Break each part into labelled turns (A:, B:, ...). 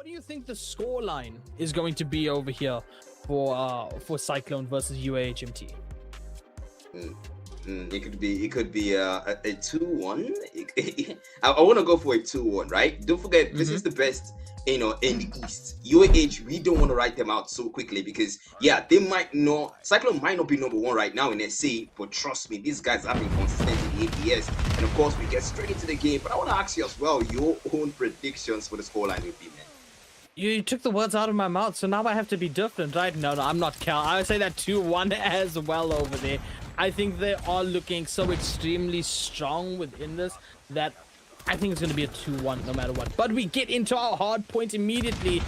A: do you think the scoreline is going to be over here for Cyclone versus UAHMT?
B: It could be a 2-1. I want to go for a 2-1, right? Don't forget, this is the best, in the East. UAH, we don't want to write them out so quickly because, yeah, Cyclone might not be number one right now in SA, but trust me, these guys have been consistent in the APS. And of course, we get straight into the game. But I want to ask you as well, your own predictions for the scoreline will be, man.
A: You took the words out of my mouth, so now I have to be different, right? No, I'm not Cal. I would say that 2-1 as well over there. I think they are looking so extremely strong within this that I think it's going to be a 2-1 no matter what. But we get into our hard point immediately.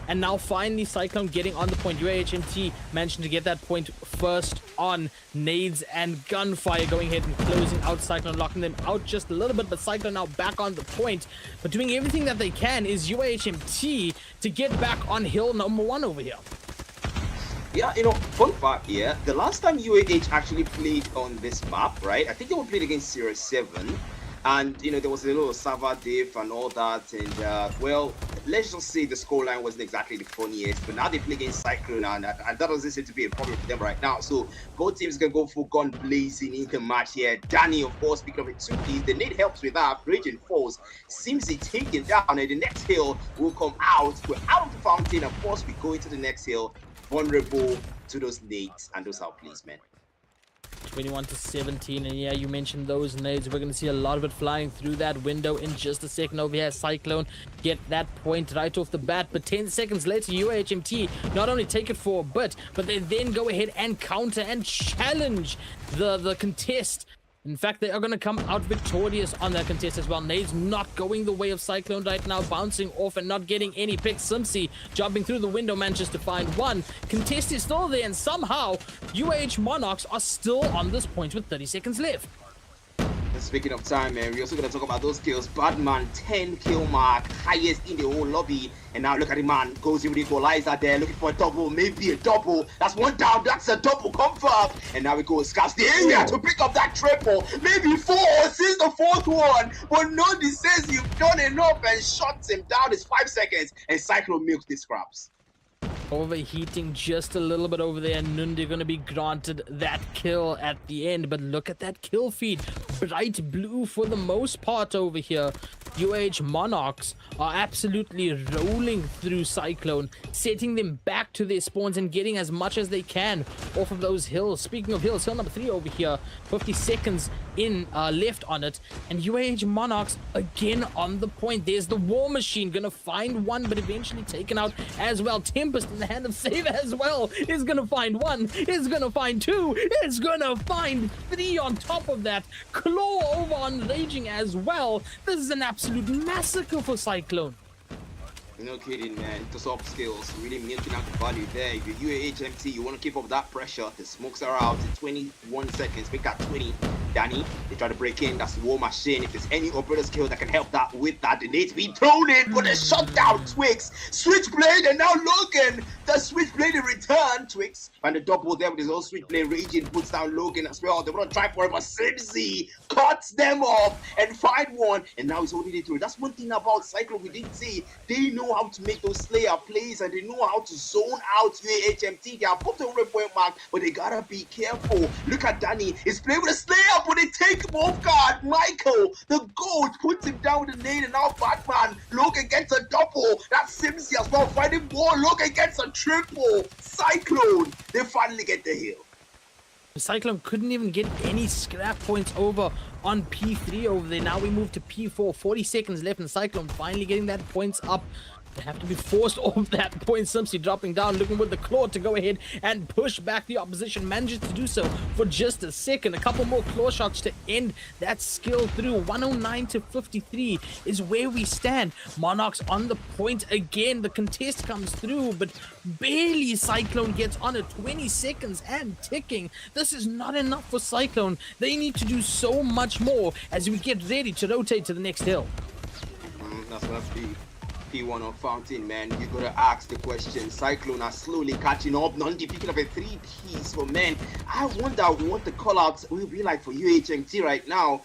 A: And now finally Cyclone getting on the point. UAHMT managed to get that point first on. Nades and gunfire going ahead and closing out Cyclone, locking them out just a little bit. But Cyclone now back on the point. But doing everything that they can is UAHMT to get back on hill number 1 over here.
B: Yeah, fun fact here, the last time UAH actually played on this map, right? I think they were played against 07. And, there was a little server diff and all that. And, well, let's just say the scoreline wasn't exactly the funniest. But now they play against Cyclone, and that doesn't seem to be a problem for them right now. So both teams can go full gun blazing in the match here. Danny, of course, picking up a 2-piece. They need helps with that. Raging Force seems to take it down. And the next hill will come out. We're out of the fountain. Of course, we go into the next hill. Vulnerable to those nades and those outplays, man.
A: 21-17, and yeah, you mentioned those nades. We're going to see a lot of it flying through that window in just a second. Over here, Cyclone get that point right off the bat, but 10 seconds later, UAHMT not only take it for a bit, but they then go ahead and counter and challenge the contest. In fact, they are going to come out victorious on that contest as well. Nades not going the way of Cyclone right now, bouncing off and not getting any picks. Simsi jumping through the window manages to find one. Contest is still there, and somehow UAH Monarchs are still on this point with 30 seconds left.
B: Speaking of time, man, we're also going to talk about those kills. Badman, 10 kill mark, highest in the whole lobby. And now look at the man, goes in with the equalizer there, looking for a double, maybe a double. That's one down, that's a double confirmed. And now we go scouts the area to pick up that triple. Maybe 4, since the 4th one. But Nodi says you've done enough and shuts him down. It's 5 seconds. And Cyclone milks the scraps.
A: Overheating just a little bit over there, and Nundi going to be granted that kill at the end. But look at that kill feed, bright blue for the most part over here. UAH Monarchs are absolutely rolling through Cyclone, setting them back to their spawns and getting as much as they can off of those hills. Speaking of hills, hill number 3 over here, 50 seconds in left on it, and UAH Monarchs again on the point. There's the War Machine gonna find one, but eventually taken out as well. Tempest in the hand of Save as well is gonna find one, is gonna find 2, is gonna find 3 on top of that. Claw over on Raging as well. This is an absolute massacre for Cyclone.
B: No kidding, man. The soft skills really milking out the value there. If you're UAHMT, you want to keep up that pressure. The smokes are out in 21 seconds. Make that 20. Danny, they try to break in. That's the War Machine. If there's any operator skill that can help that with that, the nade's being thrown in, but they shut down Twix. Switchblade, and now Logan. The Switchblade in return. Twix and the double there with his own Switchblade. Raging puts down Logan as well. They want to try for it, but Simsi cuts them off and find one. And now he's holding it through. That's one thing about Cyclone we didn't see. They know how to make those Slayer plays, and they know how to zone out UAHMT. They are above the 100-point mark, but they gotta be careful. Look at Danny. He's playing with a Slayer, but they take him off guard. Michael, the GOAT, puts him down with a nade, and now Batman. Logan gets a double. That's Simsi as well. Fighting more. Logan gets a triple. Cyclone, they finally get the hill.
A: Cyclone couldn't even get any scrap points over on P3 over there. Now we move to P4. 40 seconds left, and Cyclone finally getting that points up. They have to be forced off that point. Simpsy dropping down, looking with the claw to go ahead and push back the opposition. Manages to do so for just a second. A couple more claw shots to end that skill through. 109-53 is where we stand. Monarchs on the point again. The contest comes through, but barely Cyclone gets on it. 20 seconds and ticking. This is not enough for Cyclone. They need to do so much more as we get ready to rotate to the next hill.
B: That's what I P1 on Fountain, man. You gotta ask the question. Cyclone are slowly catching up. Nandi picking up a 3-piece for men. I wonder what the call-outs will be like for UAHMT right now.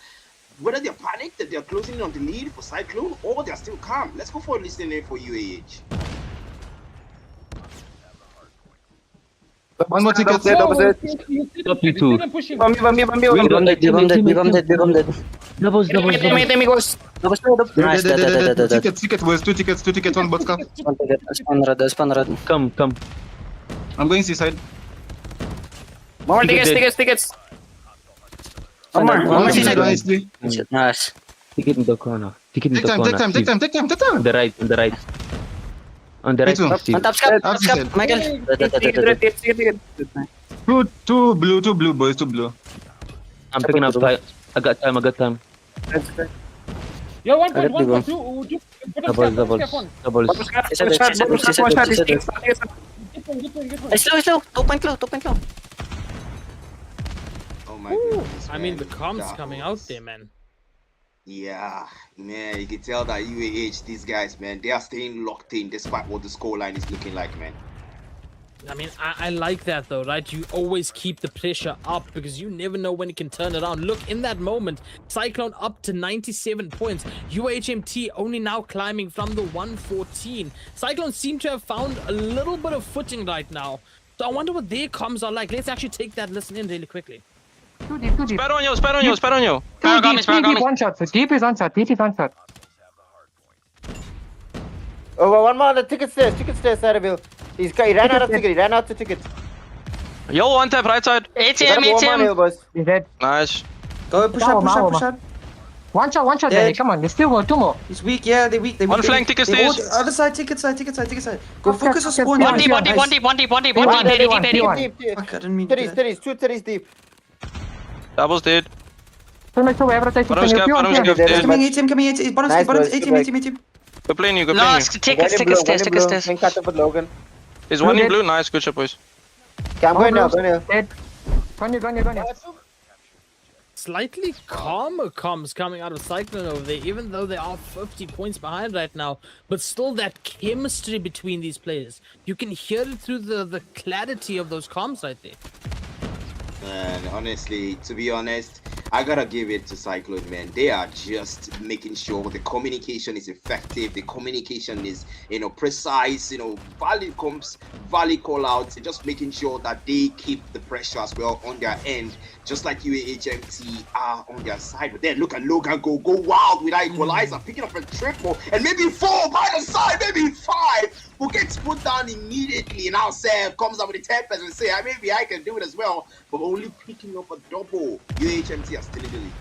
B: Whether they're panicked that they're closing in on the lead for Cyclone or they're still calm. Let's go for a listening in for UAH.
C: One more ticket.
D: Top you two.
E: Bomb dead. Doubles. Nice. Dead.
C: Ticket, boys. Two tickets, one bot car.
E: Spawn red.
D: Come.
C: I'm going seaside.
E: One more tickets. One more seaside.
C: Nicely.
E: Nice.
D: Ticket in the corner.
C: Take time.
D: On the right. On the right.
C: Me too.
D: Steve.
E: On top scap. Michael.
C: Two blue, boys. Two blue.
D: I'm picking up. I got time.
A: Yo, one
E: I
A: point,
E: got
A: two.
D: Doubles.
E: Slow. 2 point low.
B: Oh my goodness.
A: I mean, the
B: man.
A: comms
B: That
A: coming
B: was-
A: out there, man.
B: Yeah, man, you can tell that UAH, these guys, man, they are staying locked in despite what the scoreline is looking like, man.
A: I mean, I like that though, right? You always keep the pressure up because you never know when it can turn around. Look, in that moment, Cyclone up to 97 points. UAHMT only now climbing from the 114. Cyclone seem to have found a little bit of footing right now. So I wonder what their comms are like. Let's actually take that listen in really quickly.
F: Too deep.
G: Spare on you.
F: Too deep, one shot. Deep is one shot.
H: Oh, one more on the ticket stairs, Sarabil. He ran out of ticket, he ran out to ticket.
G: Yo, one tap, right side.
H: ATM. Boys.
F: He's dead.
G: Nice.
I: Go push up.
F: One shot.
I: Dead.
F: There. Come on. There's still more. 2 more.
I: He's weak, yeah, they're weak.
G: One flank, ticket
I: They
G: stairs.
I: Other side, ticket side. Go
F: Okay,
I: focus on
F: okay,
I: spawn.
F: one
I: Nice.
F: deep, one
I: Nice.
F: One.
H: Deep.
I: Fuck, I didn't mean to do that.
H: 30s, 2 30s deep.
G: Doubles dead.
F: Make sure wherever rotation.
G: Bottom scap, bottom scap dead.
I: Coming ATM. Bottom
H: Nice,
I: bottom
H: boys, good
I: ATM.
G: Go playing you.
H: Ticket stairs. Can cut up with Logan.
G: There's one in blue. Nice, good shot, boys.
H: Okay, I'm going now,
F: Dead. Go on you.
A: Slightly calmer comms coming out of Cyclone over there, even though they are 50 points behind right now. But still, that chemistry between these players, you can hear it through the clarity of those comms right there.
B: And honestly, to be honest, I gotta give it to Cyclone, man. They are just making sure the communication is effective, the communication is, precise, valid comms, valid call outs, just making sure that they keep the pressure as well on their end, just like UAHMT are on their side. But then look at Logan go wild with that equalizer, picking up a triple, and maybe 4 by the side, maybe 5. Who gets put down immediately, and now Sam comes up with the 10% and say, maybe I can do it as well, but only picking up a double. UAHMT are still in the lead.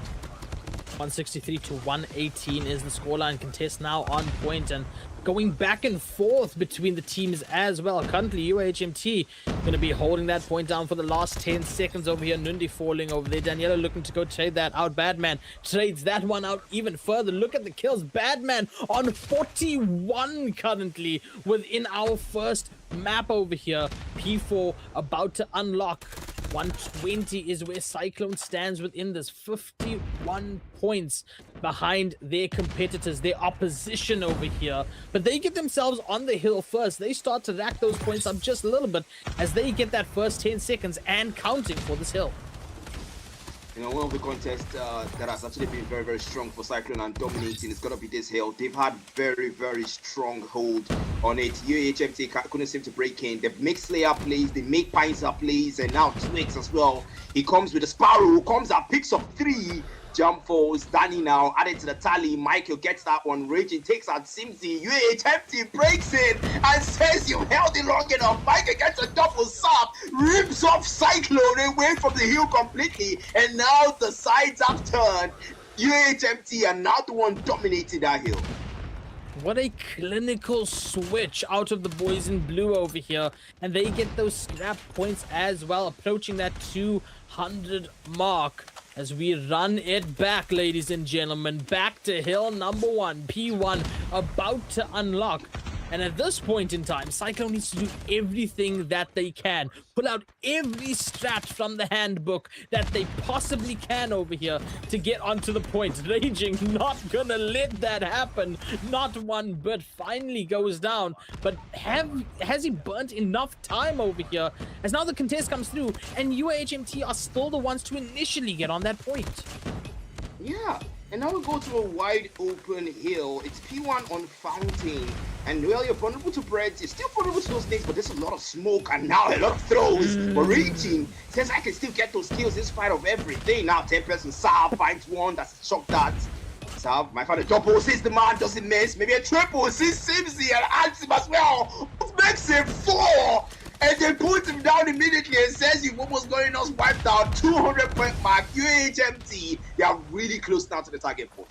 A: 163 to 118 is the scoreline. Contest now on point and going back and forth between the teams as well. Currently, UAHMT going to be holding that point down for the last 10 seconds over here. Nundi falling over there. Daniela looking to go trade that out. Badman trades that one out even further. Look at the kills. Badman on 41 currently within our first map over here. P4 about to unlock. 120 is where Cyclone stands within this. 51 points behind their competitors, their opposition over here. But they get themselves on the hill first. They start to rack those points up just a little bit as they get that first 10 seconds and counting for this hill.
B: One of the contests that has actually been very, very strong for Cyclone and dominating is going to be this hill. They've had very, very strong hold on it. UAHMT couldn't seem to break in. They make Slayer plays, they make Pincer plays, and now Twix as well. He comes with a Sparrow, comes and picks up 3. Jump falls, Danny now added to the tally. Michael gets that one. Raging takes out Simsy. UAHMT breaks in and says you've held it long enough. Michael gets a double sub, rips off Cyclone away from the hill completely. And now the sides have turned. UAHMT are now the one dominating that hill.
A: What a clinical switch out of the boys in blue over here. And they get those scrap points as well, approaching that 200 mark. As we run it back, ladies and gentlemen, back to hill number 1, P1, about to unlock. And at this point in time, Cyclone needs to do everything that they can. Pull out every strat from the handbook that they possibly can over here to get onto the point. Raging, not gonna let that happen. Not one bit. Finally goes down. But has he burnt enough time over here? As now the contest comes through, and UAHMT are still the ones to initially get on that point.
B: Yeah. And now we go to a wide open hill. It's P1 on Fountain. And well, you're vulnerable to breads. You're still vulnerable to those things, but there's a lot of smoke and now a lot of throws. But Raging says I can still get those kills in spite of everything. Now 10 person Saab finds one. That's a shock dart. Saab might find a double since the man doesn't miss. Maybe a triple since Simsy and adds him as well. What makes it 4? And then puts him down immediately and says you've almost got us wiped out. 200-point mark. UAHMT, they are really close now to the target point.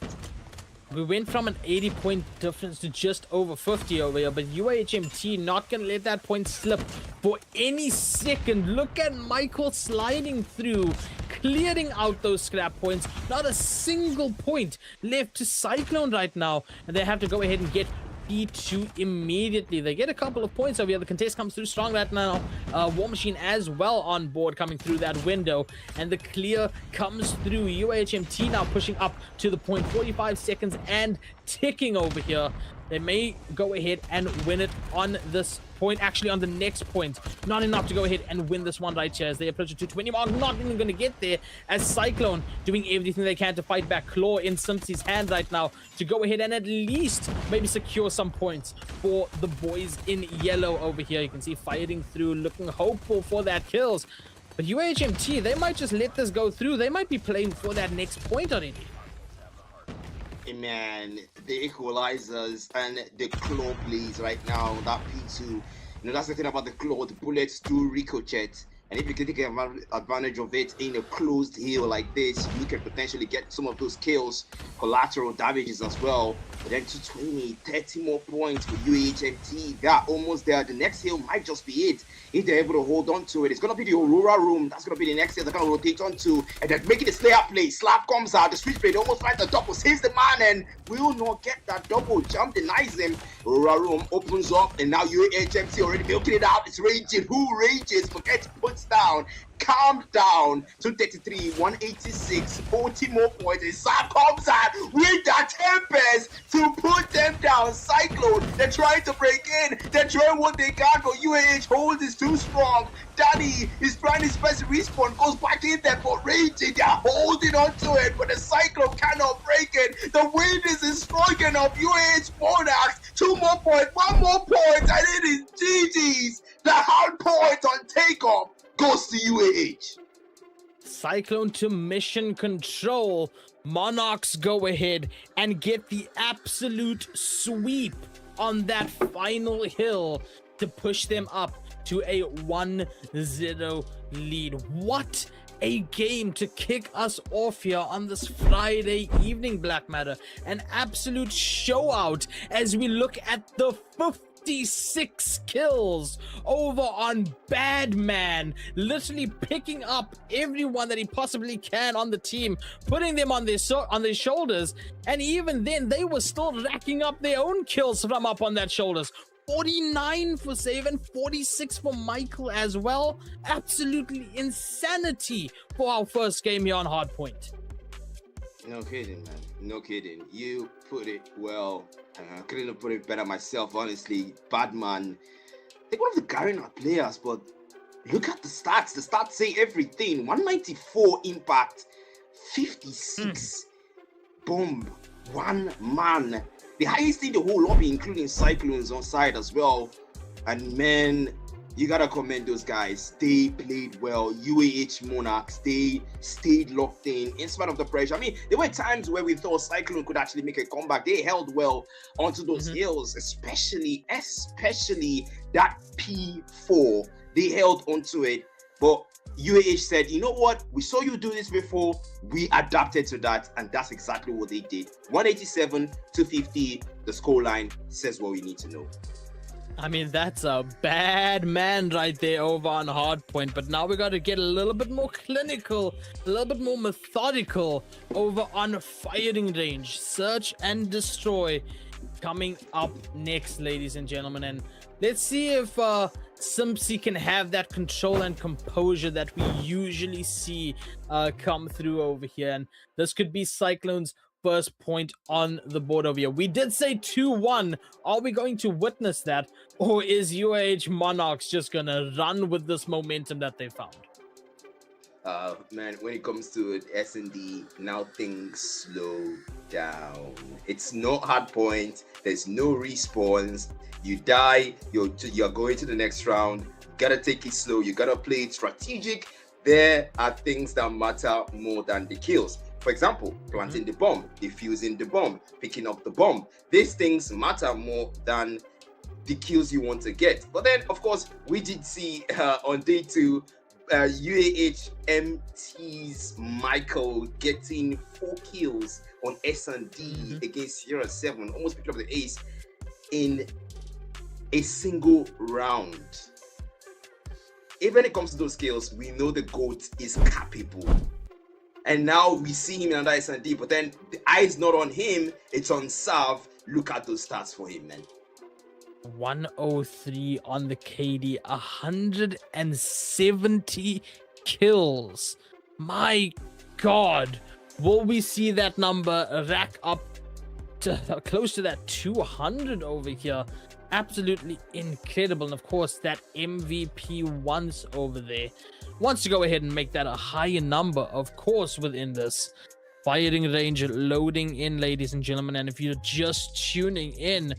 A: We went from an 80-point difference to just over 50 over here, but UAHMT not gonna let that point slip for any second. Look at Michael sliding through, clearing out those scrap points. Not a single point left to Cyclone right now, and they have to go ahead and get P2 immediately. They get a couple of points over here. The contest comes through strong right now. War Machine as well on board, coming through that window, and the clear comes through. UAHMT now pushing up to the point. 45 seconds and ticking over here. They may go ahead and win it on this point, actually on the next point. Not enough to go ahead and win this one right here as they approach the 220 mark. Not even going to get there as Cyclone doing everything they can to fight back. Claw in Simpsy's hand right now to go ahead and at least maybe secure some points for the boys in yellow over here. You can see fighting through, looking hopeful for that kills. But UAHMT, they might just let this go through. They might be playing for that next point already.
B: Man, the equalizers and the claw plays right now, that P2, you know, that's the thing about the claw. The bullets do ricochet, and if you can take advantage of it in a closed hill like this, you can potentially get some of those kills, collateral damages as well. But then 220, 30 more points for UAHMT. They're almost there. The next hill might just be it. If they're able to hold on to it, it's going to be the Aurora room. That's going to be the next hill they're going to rotate onto. And then making the Slayer play. Slap comes out. The switchblade almost finds the double. Saves the man and will not get that double. Jump denies him. Aurora room opens up. And now UAHMT already milking it out. It's Raging. Who rages? Forget puts down. Calm down. 233, 186, 40 more points. And Sam comes out with that tempest to put them down. Cyclone, they're trying to break in. They're trying what they can, but UAH hold is too strong. Danny is trying his best to respawn, goes back in there for Raging. They're holding on to it, but the Cyclone cannot break it. The wind is strong enough. UAH Monarchs, 2 more points, 1 more point, and it is GG's. The Hardpoint on Takeoff goes to UAH.
A: Cyclone to mission control. Monarchs go ahead and get the absolute sweep on that final hill to push them up to a 1-0 lead. What a game to kick us off here on this Friday evening, Black Matter. An absolute show out as we look at the 56 kills over on Badman, literally picking up everyone that he possibly can on the team, putting them on their shoulders, and even then they were still racking up their own kills from up on that shoulders. 49 for Save and 46 for Michael as well. Absolutely insanity for our first game here on Hardpoint.
B: No kidding, man. No kidding. You put it well. I couldn't have put it better myself, honestly. Badman, I think one of the Garena players, but look at the stats. The stats say everything. 194 impact, 56 bomb, 1 man. The highest in the whole lobby, including Cyclones on side as well. And man, you gotta commend those guys. They played well. UAH Monarchs, they stayed locked in spite of the pressure. I mean, there were times where we thought Cyclone could actually make a comeback. They held well onto those hills, especially that P4. They held onto it. But UAH said, you know what? We saw you do this before. We adapted to that, and that's exactly what they did. 187, 250. The scoreline says what we need to know.
A: I mean, that's a bad man right there over on Hardpoint, but now we got to get a little bit more clinical, a little bit more methodical over on Firing Range. Search and Destroy coming up next, ladies and gentlemen, and let's see if Simpsy can have that control and composure that we usually see come through over here, and this could be Cyclone's first point on the board over here. We did say 2-1. Are we going to witness that, or is UAH Monarchs just gonna run with this momentum that they found?
B: Man, when it comes to S&D, now things slow down. It's not Hardpoint. There's no respawns. You die, you're going to the next round. You gotta take it slow. You gotta play it strategic. There are things that matter more than the kills. For example, planting the bomb, defusing the bomb, picking up the bomb. These things matter more than the kills you want to get. But then, of course, we did see on day 2, UAHMT's Michael getting 4 kills on S&D against Sierra 7, almost picked up the ace in a single round. Even when it comes to those skills, we know the GOAT is capable. And now we see him in under S&D, but then the eye's not on him, it's on Sav. Look at those stats for him, man.
A: 103 on the KD, 170 kills. My God, will we see that number rack up to close to that 200 over here? Absolutely incredible. And of course, that MVP once over there wants to go ahead and make that a higher number, of course, within this firing range loading in, ladies and gentlemen. And if you're just tuning in,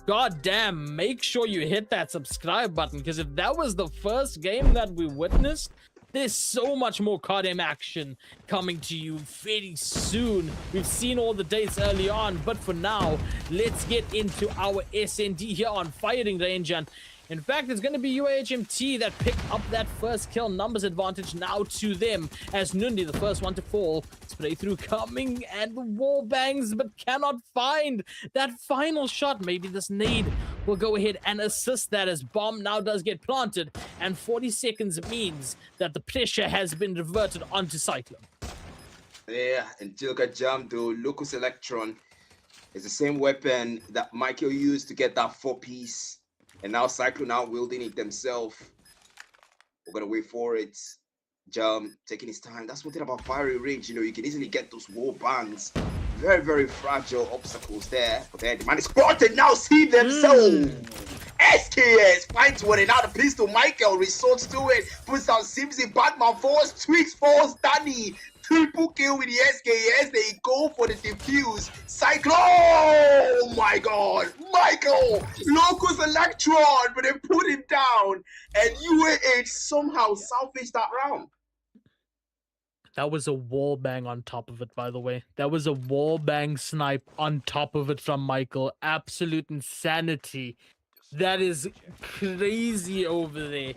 A: god damn, make sure you hit that subscribe button, because if that was the first game that we witnessed, there's so much more codm action coming to you very soon. We've seen all the dates early on, but for now, let's get into our SND here on firing range. And in fact, it's going to be UAHMT that pick up that first kill. Numbers advantage now to them, as Nundi, the first one to fall. Spray through coming, and the wall bangs, but cannot find that final shot. Maybe this nade will go ahead and assist that, as bomb now does get planted, and 40 seconds means that the pressure has been reverted onto Cyclone.
B: Yeah, and Jilka Jam, though, Locus Electron is the same weapon that Michael used to get that 4-piece. And now Cyclone out wielding it themselves. We're gonna wait for it. Jam taking his time. That's one thing about firing range. You know, you can easily get those wall bands. Very, very fragile obstacles there. But then the man is spotted now. See themselves. SKS finds one, and now the pistol. Michael resorts to it. Puts down Simsy. Batman falls. Twix falls. Danny. Triple kill with the SKS. They go for the defuse. Cyclone! Oh my god! Michael! Locus Electron! But they put him down. And UAH somehow salvaged that round.
A: That was a wall bang on top of it, by the way. That was a wall bang snipe on top of it from Michael. Absolute insanity. That is crazy over there.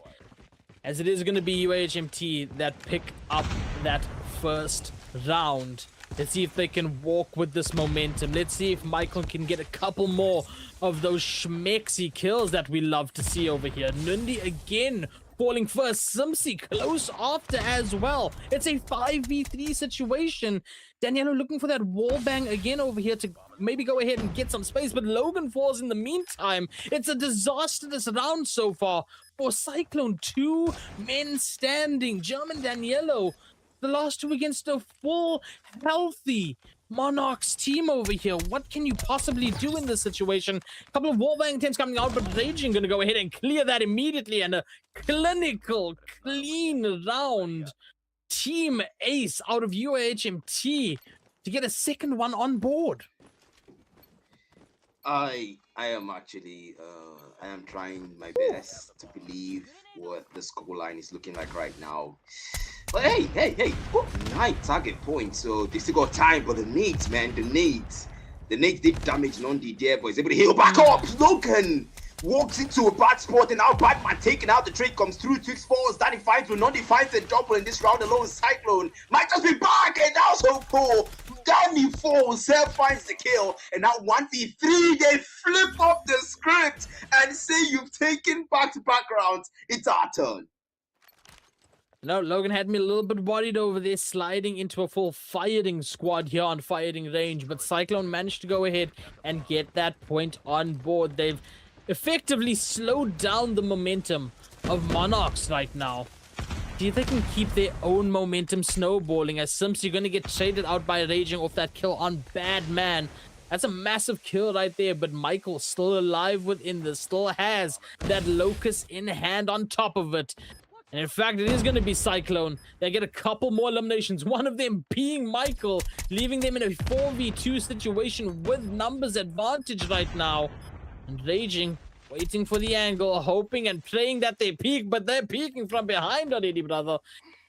A: As it is going to be UAHMT that pick up that first round. Let's see if they can walk with this momentum. Let's see if Michael can get a couple more of those schmexy kills that we love to see over here. Nundi again falling first. Simsy close after as well. It's a 5v3 situation. Danielo looking for that wall bang again over here to maybe go ahead and get some space, but Logan falls in the meantime. It's a disastrous round so far for Cyclone. 2 men standing. German Danielo, the last 2 against a full, healthy Monarchs team over here. What can you possibly do in this situation? A couple of wallbang attempts coming out, but Raging going to go ahead and clear that immediately. And a clinical, clean round. Team ace out of UAHMT to get a second one on board.
B: I am actually I am trying my best to believe what the scoreline is looking like right now. But hey, oh, 9 target points. So they still got time for the nades, man. The nades did damage Nondi there, but he's able to heal back up. Logan walks into a bad spot, and now Batman taking out the trade comes through. Twix falls, Danny finds with Nondi finds the double in this round alone. Cyclone might just be back, and now so cool. Danny falls, Seth finds the kill, and now 1v3. They flip up the script and say you've taken back-to-back rounds. It's our turn.
A: No, Logan had me a little bit worried over there, sliding into a full firing squad here on firing range, but Cyclone managed to go ahead and get that point on board. They've effectively slowed down the momentum of Monarchs right now. Do you think they can keep their own momentum snowballing, as Simps, you're going to get traded out by Raging off that kill on Bad Man? That's a massive kill right there, but Michael still alive within this, still has that Locust in hand on top of it. And in fact, it is going to be Cyclone. They get a couple more eliminations. One of them being Michael, leaving them in a 4v2 situation with numbers advantage right now. And Raging, waiting for the angle, hoping and praying that they peek, but they're peeking from behind already, brother.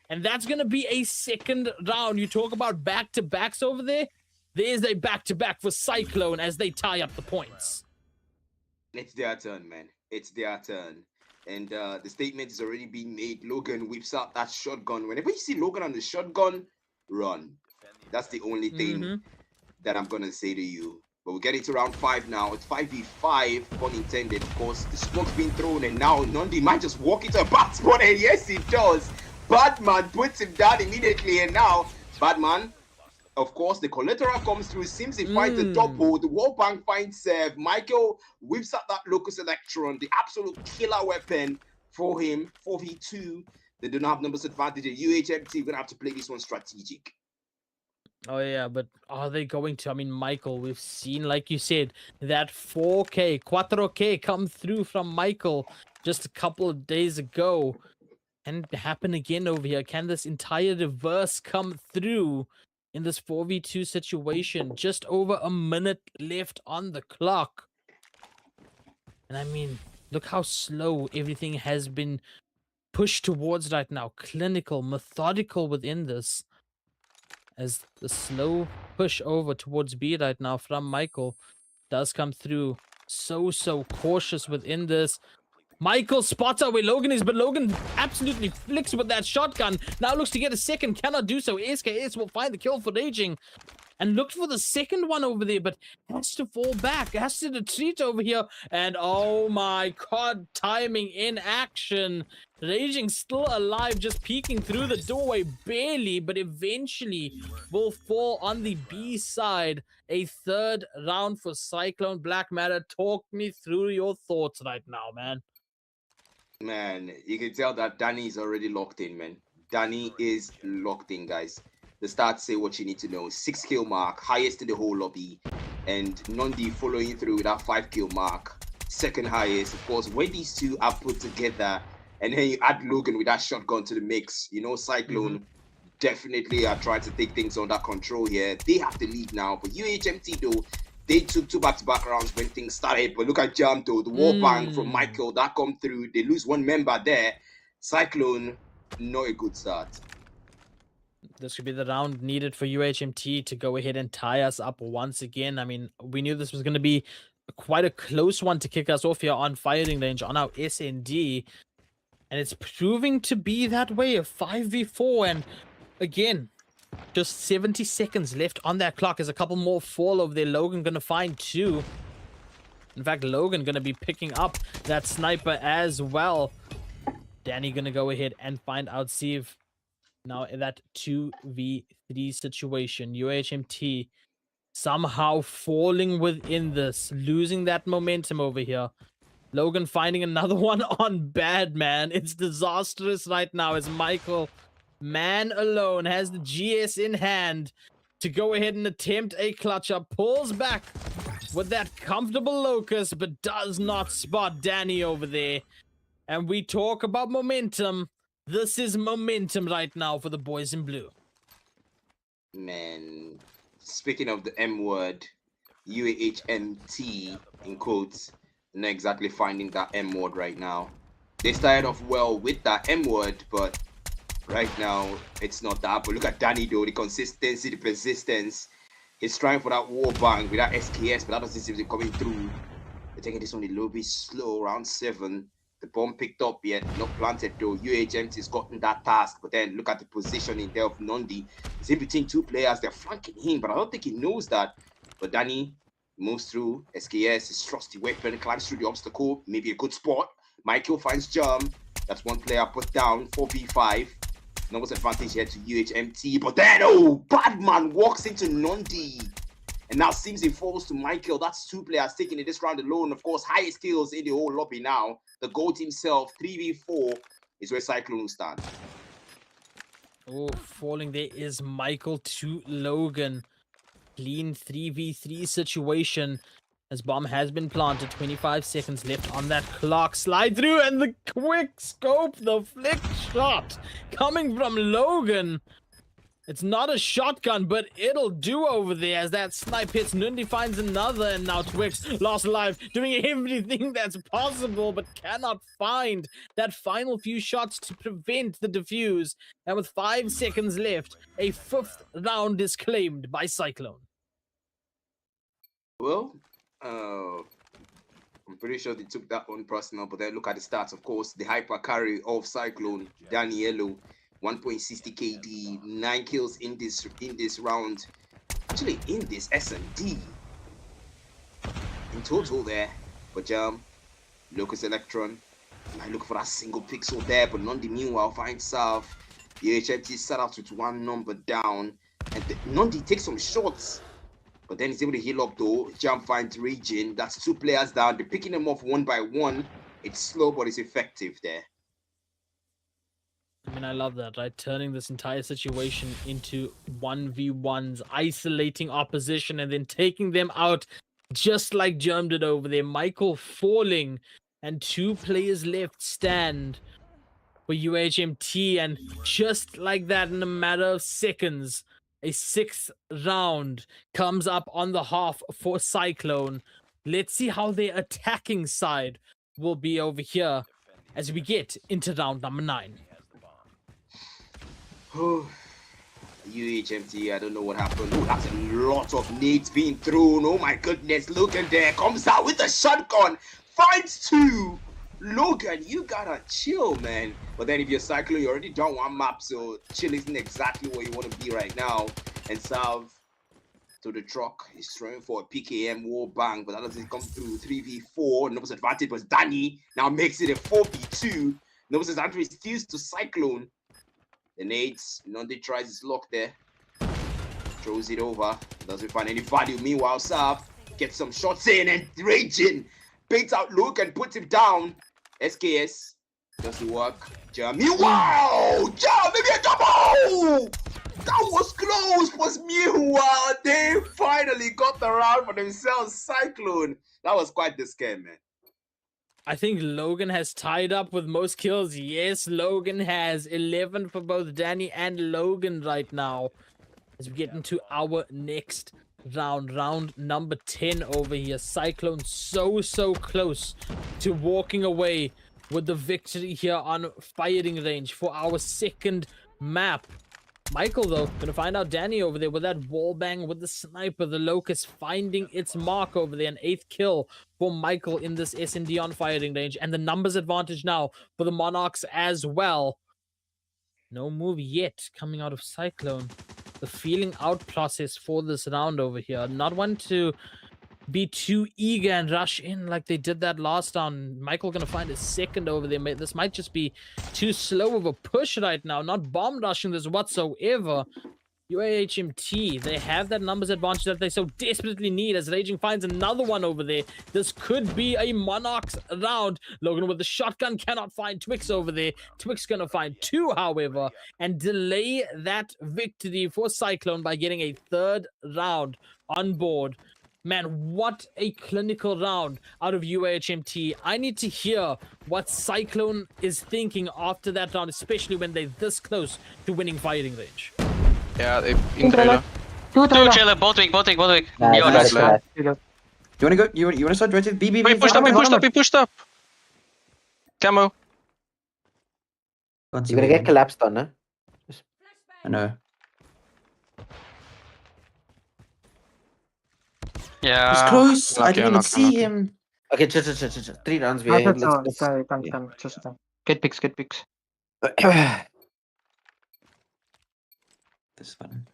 A: And that's going to be a second round. You talk about back-to-backs over there. There's a back-to-back for Cyclone as they tie up the points.
B: It's their turn, man. It's their turn. And the statement is already being made. Logan whips out that shotgun. Whenever you see Logan on the shotgun, run. That's the only thing that I'm going to say to you. But we're getting to round 5 now. It's 5v5, pun intended. Of course, the smoke's been thrown, and now Nundi might just walk into a bad spot. And yes, he does. Badman puts him down immediately. And now, Badman, of course, the collateral comes through. Sims he finds the double. The wall bank finds Michael whips out that Locus Electron, the absolute killer weapon for him. 4v2. They don't have numbers advantage. UAHMT, we're going to have to play this one strategic.
A: Oh, yeah, but are they going to? I mean, Michael, we've seen, like you said, that 4K come through from Michael just a couple of days ago. Can it happen again over here? Can this entire reverse come through in this 4v2 situation? Just over a minute left on the clock. And I mean, look how slow everything has been pushed towards right now. Clinical, methodical within this. As the slow push over towards B right now from Michael does come through. So cautious within this. Michael spots out where Logan is, but Logan absolutely flicks with that shotgun. Now looks to get a second, cannot do so. SKS will find the kill for Raging. And looked for the second one over there, but has to fall back. Has to retreat over here. And oh my god, timing in action. Raging still alive, just peeking through the doorway, barely, but eventually will fall on the B side. A third round for Cyclone. Black Matter, talk me through your thoughts right now, man.
B: Man, you can tell that Danny is already locked in, man. Danny is locked in, guys. The stats say what you need to know. 6 kill mark, highest in the whole lobby. And Nundi following through with that 5 kill mark, second highest. Of course, when these two are put together, and then you add Logan with that shotgun to the mix, you know, Cyclone definitely are trying to take things under control here. They have the lead now. But UAHMT, though, they took 2 back-to-back rounds when things started. But look at Jam, though. The wall bang from Michael, that come through. They lose one member there. Cyclone, not a good start.
A: This could be the round needed for UAHMT to go ahead and tie us up once again. I mean, we knew this was going to be quite a close one to kick us off here on firing range on our SND. And it's proving to be that way, a 5v4. And again, just 70 seconds left on that clock. There's a couple more fall over there. Logan going to find 2. In fact, Logan going to be picking up that sniper as well. Danny going to go ahead and find out Steve. Now in that 2v3 situation, UAHMT somehow falling within this, losing that momentum over here. Logan finding another one on bad, man. It's disastrous right now as Michael, man alone, has the GS in hand to go ahead and attempt a clutch up. Pulls back with that comfortable locus, but does not spot Danny over there. And we talk about momentum. This is momentum right now for the boys in blue.
B: Man, speaking of the M word, UAHMT, in quotes, not exactly finding that M word right now. They started off well with that M word, but right now, it's not that. But look at Danny, though, the consistency, the persistence. He's trying for that wall bang with that SKS, but that doesn't seem to be coming through. They're taking this one a little bit slow, round 7. The bomb picked up yet, not planted though. UAHMT has gotten that task, but then look at the positioning there of Nundi. He's in between 2 players, they're flanking him, but I don't think he knows that. But Danny moves through, SKS, his trusty weapon, climbs through the obstacle, maybe a good spot. Michael finds Germ, that's 1 player put down, 4v5. Numbers advantage here to UAHMT, but then, oh, Badman walks into Nundi. And now seems it falls to Michael. That's 2 players taking it this round alone. Of course, highest kills in the whole lobby now. The GOAT himself, 3v4, is where Cyclone will stand.
A: Oh, falling there is Michael to Logan. Clean 3v3 situation. As bomb has been planted, 25 seconds left on that clock. Slide through and the quick scope, the flick shot coming from Logan. It's not a shotgun, but it'll do over there as that snipe hits. Nundi finds another, and now Twix lost alive, doing everything that's possible, but cannot find that final few shots to prevent the defuse. And with 5 seconds left, a 5th round is claimed by Cyclone.
B: Well, I'm pretty sure they took that one personal, but then look at the stats, of course. The hyper carry of Cyclone, Daniello, 1.60 KD, 9 kills in this round. Actually, in this S&D. In total there. But Lucas Electron, I look for that single pixel there, but Nundi meanwhile finds Salve. UAHMT set out with 1 number down. And Nundi takes some shots. But then he's able to heal up though. Jump finds Region. That's 2 players down. They're picking them off one by one. It's slow, but it's effective there.
A: I mean, I love that, right? Turning this entire situation into 1v1s, isolating opposition, and then taking them out just like Germ did over there. Michael falling, and 2 players left stand for UAHMT, and just like that, in a matter of seconds, a 6th round comes up on the half for Cyclone. Let's see how their attacking side will be over here as we get into round number 9.
B: UAHMT, I don't know what happened. Oh, that's a lot of nades being thrown. Oh my goodness, Logan there comes out with a shotgun, finds 2. Logan, you gotta chill, man. But then if you're Cyclone, you already done 1 map, so chill isn't exactly where you want to be right now. And Salve to the truck. He's throwing for a PKM wall bang, but that doesn't come through. 3v4. Nobody's advantage was Danny. Now makes it a 4v2. Nobody's advantage steals to Cyclone. The nades, Nundi tries his luck there. Throws it over. Doesn't find any value. Meanwhile, Salve gets some shots in and Raging baits out Luke and puts him down. SKS doesn't work. Meanwhile, maybe a double! That was close, but meanwhile, they finally got the round for themselves. Cyclone. That was quite the scare, man.
A: I think Logan has tied up with most kills. Yes, Logan has 11 for both Danny and Logan right now. As we get into our next round, round number 10 over here. Cyclone so close to walking away with the victory here on firing range for our 2nd map. Michael, though, gonna find out Danny over there with that wall bang with the sniper. The Locust finding its mark over there. An 8th kill for Michael in this S&D on firing range. And the numbers advantage now for the Monarchs as well. No move yet coming out of Cyclone. The feeling out process for this round over here. Not one to be too eager and rush in like they did that last round. Michael gonna find his 2nd over there. This might just be too slow of a push right now. Not bomb rushing this whatsoever. UAHMT, they have that numbers advantage that they so desperately need as Raging finds another one over there. This could be a Monarchs round. Logan with the shotgun cannot find Twix over there. Twix gonna find 2, however, and delay that victory for Cyclone by getting a 3rd round on board. Man, what a clinical round out of UAHMT. I need to hear what Cyclone is thinking after that round, especially when they're this close to winning firing range.
G: Yeah, in trailer.
F: 2
E: trailer, both weak.
H: Nice, nice, nice.
I: You wanna go? You wanna start right? B.
G: He pushed up. Camo.
I: Can't see
H: You're gonna
I: where
H: get collapsed on, huh?
I: I know.
E: Yeah.
I: He's close. I
G: lucky,
I: didn't even
G: unlucky,
I: see
G: unlucky.
I: him.
H: Okay, chill. 3 rounds.
F: Not
H: Let's,
F: at all.
H: let's,
F: Sorry,
H: yeah.
F: come. Just get picks.
I: This is fun.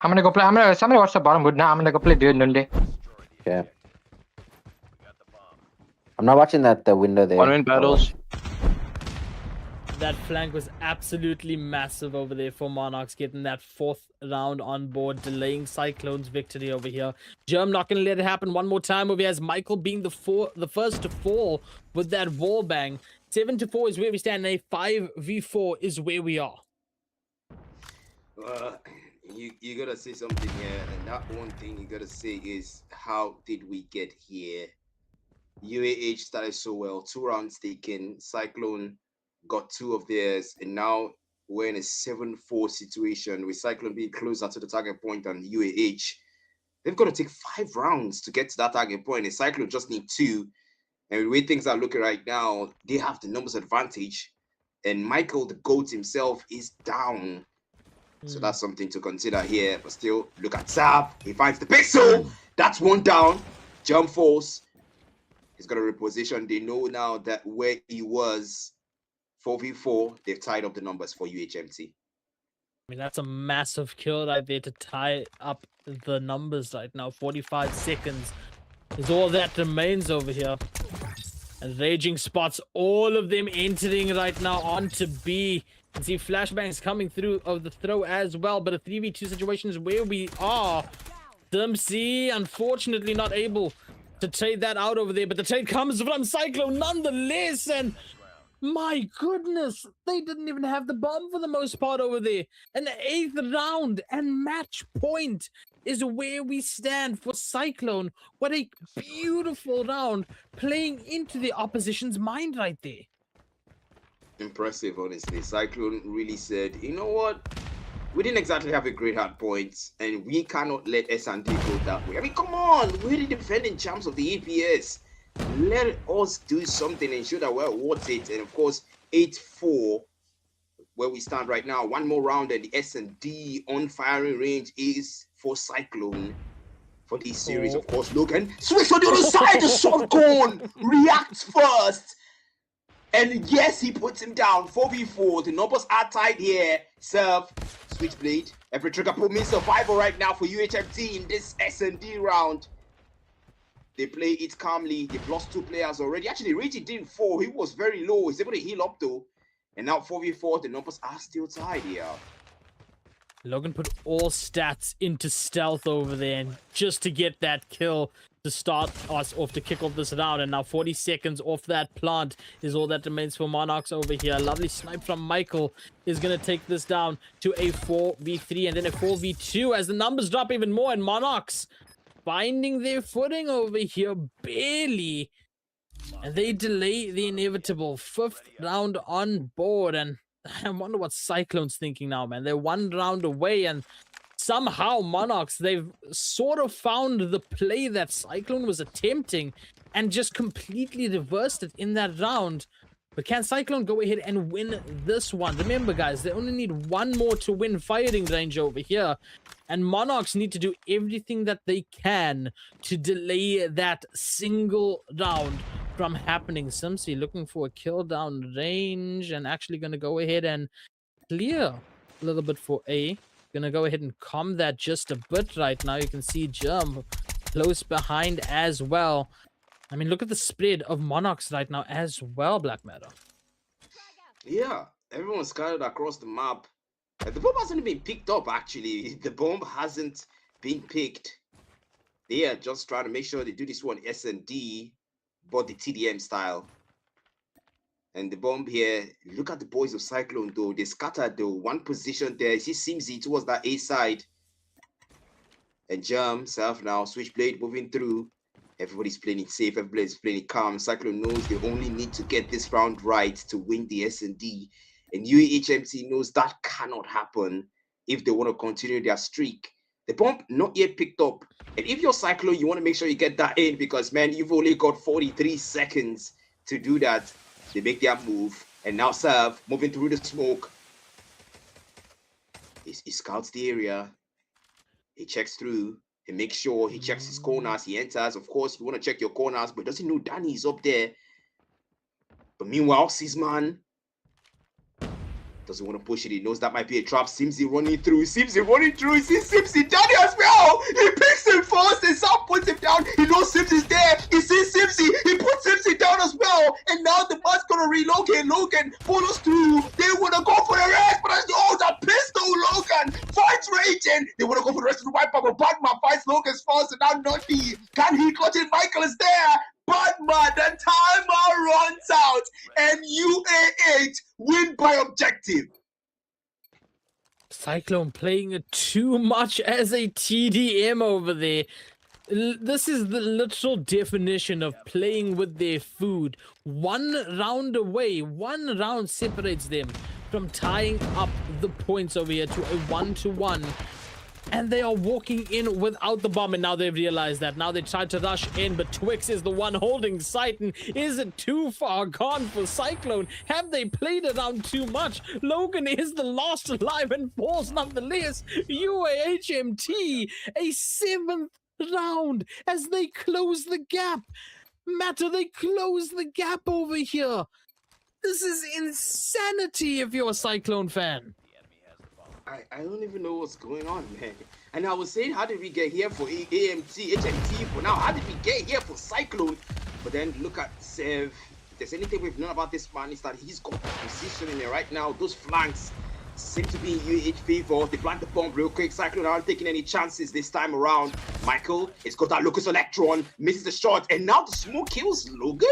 F: I'm gonna go play. Somebody watch the bottom wood now. I'm gonna go play Dude Nunde.
H: Okay. I'm not watching that window there.
G: 1-win battles.
A: That flank was absolutely massive over there for Monarchs, getting that 4th round on board, delaying Cyclone's victory over here. Germ not going to let it happen one more time over here as Michael being the first to fall with that wall bang. 7-4 is where we stand, and a 5v4 is where we are.
B: You gotta say something here, and that one thing you gotta say is, how did we get here? UAH started so well, 2 rounds taken. Cyclone got 2 of theirs, and now we're in a 7-4 situation with Cyclone being closer to the target point than UAH. They've got to take 5 rounds to get to that target point, and Cyclone just need 2. And the way things are looking right now, they have the numbers advantage. And Michael, the GOAT himself, is down. So that's something to consider here. But still, look at Zab. He finds the pixel. That's 1 down. Jump force. He's got to reposition. They know now that where he was, 4v4, they've tied up the numbers for UAHMT.
A: I mean, that's a massive kill right there to tie up the numbers right now. 45 seconds is all that remains over here. And Raging spots all of them entering right now onto B. You can see flashbangs coming through of the throw as well. But a 3v2 situation is where we are. Dempsey, unfortunately, not able to trade that out over there. But the trade comes from Cyclone nonetheless. And my goodness, they didn't even have the bomb for the most part over there. And the 8th round and match point is where we stand for Cyclone. What a beautiful round playing into the opposition's mind right there.
B: Impressive, honestly. Cyclone really said, you know what? We didn't exactly have a great hard point, and we cannot let S&D go that way. I mean, come on. We're the defending champs of the EPS. Let us do something and show that we're worth it. And of course, 8-4, where we stand right now. 1 more round and the S&D on firing range is for Cyclone for this series. Of course, Logan switch on the other side. The soft cone reacts first. And yes, he puts him down. 4v4. The numbers are tied here. Serve. Switchblade. Every trigger put me survival right now for UAHMT in this S&D round. They play it calmly. They've lost 2 players already. Actually, Reggie didn't fall. He was very low. He's able to heal up though. And now 4v4, the numbers are still tied here.
A: Logan put all stats into stealth over there and just to get that kill to start us off, to kick off this round. And now 40 seconds off that plant is all that remains for Monarchs over here. Lovely snipe from Michael is going to take this down to a 4v3 and then a 4v2 as the numbers drop even more. And Monarchs finding their footing over here barely. And they delay the inevitable. 5th round on board. And I wonder what Cyclone's thinking now, man. They're 1 round away, and somehow Monarchs, they've sort of found the play that Cyclone was attempting and just completely reversed it in that round. But can Cyclone go ahead and win this one? Remember, guys, they only need 1 more to win firing range over here. And Monarchs need to do everything that they can to delay that single round from happening. Simsy looking for a kill down range and actually going to go ahead and clear a little bit for A. Going to go ahead and calm that just a bit right now. You can see Germ close behind as well. I mean, look at the spread of Monarchs right now as well, Black Matter.
B: Yeah, everyone's scattered across the map. The bomb hasn't been picked up, actually. The bomb hasn't been picked. They are just trying to make sure they do this one S&D, but the TDM style. And the bomb here, look at the boys of Cyclone, though. They scattered, though. 1 position there. You see Simsy towards that A side. And Germ, self now, Switchblade moving through. Everybody's playing it safe. Everybody's playing it calm. Cyclone knows they only need to get this round right to win the S&D. And UAHMT knows that cannot happen if they want to continue their streak. The bomb not yet picked up. And if you're Cyclone, you want to make sure you get that in because, man, you've only got 43 seconds to do that. They make their move. And now Serve, moving through the smoke. He scouts the area. He checks through. He makes sure he checks his corners. He enters. Of course, you want to check your corners, but doesn't know Danny is up there. But meanwhile, Seasman doesn't want to push it. He knows that might be a trap. Simsy running through. He sees Simsy. Danny as well. He picks him first. And Sam puts him down. He knows Simsy's there. He sees Simsy. He puts Simsy down as well. And now the man's going to relocate. Logan follows through. They want to go for the rest. But that pistol, Logan fights raging. They want to go for the rest of the white bubble. Batman fights Logan's first. And now Nutty. Can he clutch it? Michael is there. Batman, the timer runs out. And UAH win by objective.
A: Cyclone playing it too much as a TDM over there. This is the literal definition of playing with their food. 1 round away, 1 round separates them from tying up the points over here to a 1-1. And they are walking in without the bomb, and now they've realized that. Now they tried to rush in, but Twix is the one holding sight. And is it too far gone for Cyclone? Have they played around too much? Logan is the last alive and falls nonetheless. UAHMT, a 7th round as they close the gap. Matter, they close the gap over here. This is insanity if you're a Cyclone fan.
B: I don't even know what's going on, man. And I was saying, how did we get here for AMT, HMT for now? How did we get here for Cyclone? But then look at Sev. If there's anything we've known about this man, is that he's got position in there right now. Those flanks seem to be in UAH favor. They plant the bomb real quick. Cyclone aren't taking any chances this time around. Michael, it's got that Lucas Electron, misses the shot, and now the smoke kills Logan.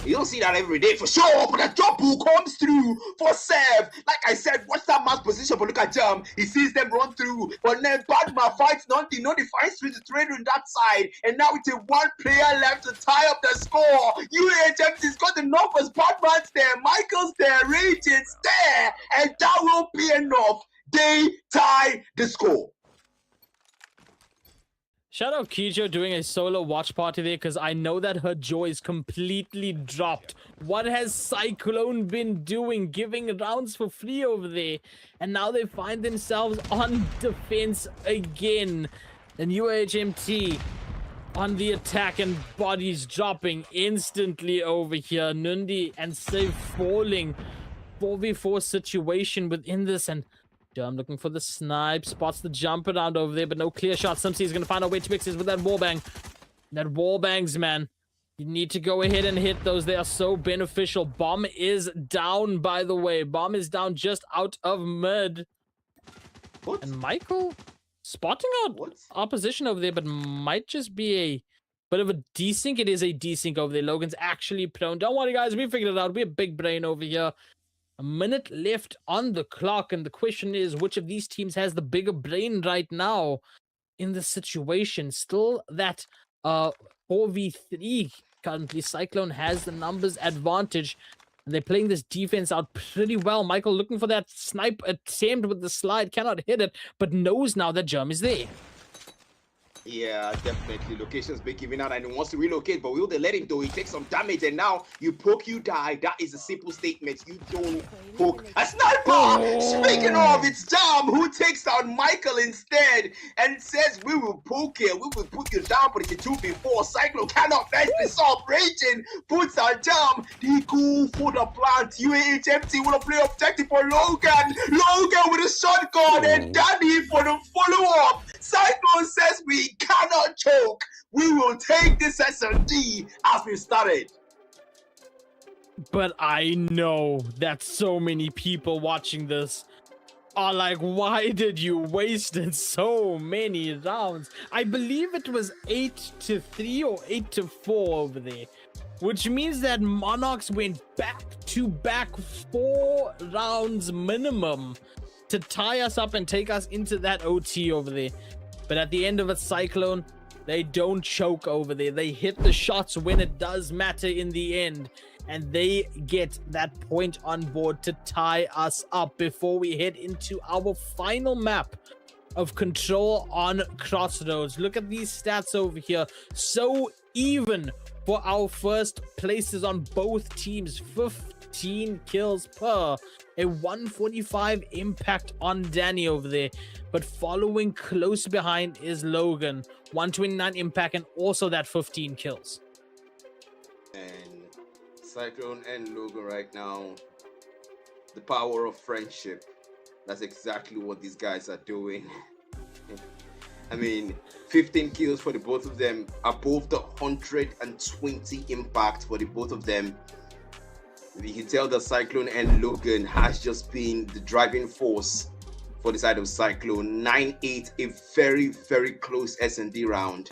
B: You don't see that every day for sure, but the double comes through for Sev. Like I said, watch that man's position, but look at Jam. He sees them run through, but then Badman fights nothing. No, they find through the trade on that side, and now it's a 1 player left to tie up the score. UAHMT's got the numbers. Badman's there, Michael's there, Regent's there, and that will be enough. They tie the score.
A: Shout out Kijo doing a solo watch party there, because I know that her joy is completely dropped. What has Cyclone been doing? Giving rounds for free over there. And now they find themselves on defense again. And UAHMT on the attack, and bodies dropping instantly over here. Nundi and Save falling. 4v4 situation within this, and I'm looking for the snipe, spots the jump around over there, but no clear shot. Simsy is going to find a way to mix this with that wallbang. That wallbangs, man. You need to go ahead and hit those. They are so beneficial. Bomb is down, by the way. Bomb is down just out of mid.
B: What?
A: And Michael spotting out opposition over there, but might just be a bit of a desync. It is a desync over there. Logan's actually prone. Don't worry, guys. We figured it out. We're a big brain over here. A minute left on the clock, and the question is, which of these teams has the bigger brain right now in the situation? Still that 4v3 currently. Cyclone has the numbers advantage, and they're playing this defense out pretty well. Michael looking for that snipe attempt with the slide, cannot hit it, but knows now that Germ is there.
B: Yeah, definitely. Location's been giving out and he wants to relocate, but will they let him do? He takes some damage, and now you poke, you die. That is a simple statement. You don't poke a sniper. Speaking of, it's Jam who takes out Michael instead and says, we will poke you, we will put you down, but it's a 2v4. Cyclone cannot fence this up. Raging puts out Jam. The cool for the plant. UAHMT will play objective for Logan. Logan with a shotgun and Danny for the follow-up. Cyclone says we cannot choke. We will take this S&D as we started.
A: But I know that so many people watching this are like, why did you waste so many rounds? I believe it was 8-3 or 8-4 over there, which means that Monarchs went back-to-back 4 rounds minimum to tie us up and take us into that OT over there. But at the end of it, Cyclone, they don't choke over there. They hit the shots when it does matter in the end. And they get that point on board to tie us up before we head into our final map of Control on Crossroads. Look at these stats over here. So even for our first places on both teams. 15 kills per. A 145 impact on Danny over there. But following close behind is Logan. 129 impact and also that 15 kills.
B: And Cyclone and Logan right now, the power of friendship. That's exactly what these guys are doing. I mean, 15 kills for the both of them, above the 120 impact for the both of them. You can tell that Cyclone and Logan has just been the driving force for the side of Cyclone. 9-8, a very, very close S&D round.